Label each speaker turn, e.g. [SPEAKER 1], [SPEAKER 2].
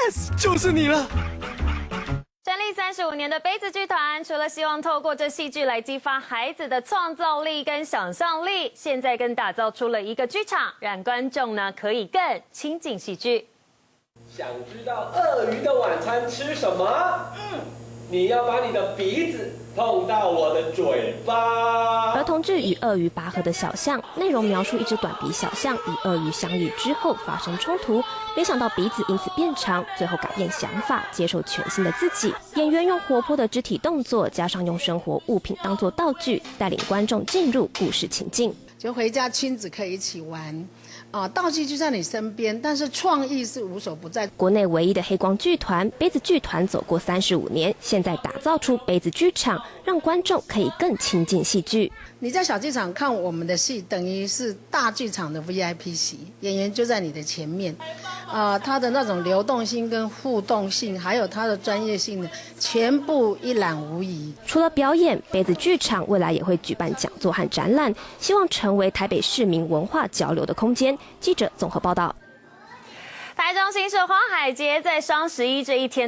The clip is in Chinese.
[SPEAKER 1] ，yes， 就是你了。
[SPEAKER 2] 成立35年的杯子剧团，除了希望透过这戏剧来激发孩子的创造力跟想象力，现在更打造出了一个剧场，让观众呢可以更亲近戏剧。
[SPEAKER 3] 想知道鳄鱼的晚餐吃什么？你要把你的鼻子碰到我的嘴巴。
[SPEAKER 4] 儿童剧与鳄鱼拔河的小象，内容描述一只短鼻小象与鳄鱼相遇之后发生冲突，没想到鼻子因此变长，最后改变想法，接受全新的自己。演员用活泼的肢体动作，加上用生活物品当作道具，带领观众进入故事情境。
[SPEAKER 5] 就回家亲子可以一起玩。道具就在你身边，但是创意是无所不在。
[SPEAKER 4] 国内唯一的黑光剧团杯子剧团走过35年，现在打造出杯子剧场，让观众可以更亲近戏剧。
[SPEAKER 5] 你在小剧场看我们的戏，等于是大剧场的 VIP 席，演员就在你的前面。他的那种流动性跟互动性，还有他的专业性呢，全部一览无遗。
[SPEAKER 4] 除了表演，杯子剧场未来也会举办讲座和展览，希望成为台北市民文化交流的空间。记者综合报道。
[SPEAKER 2] 台中新社花海节在双11这一天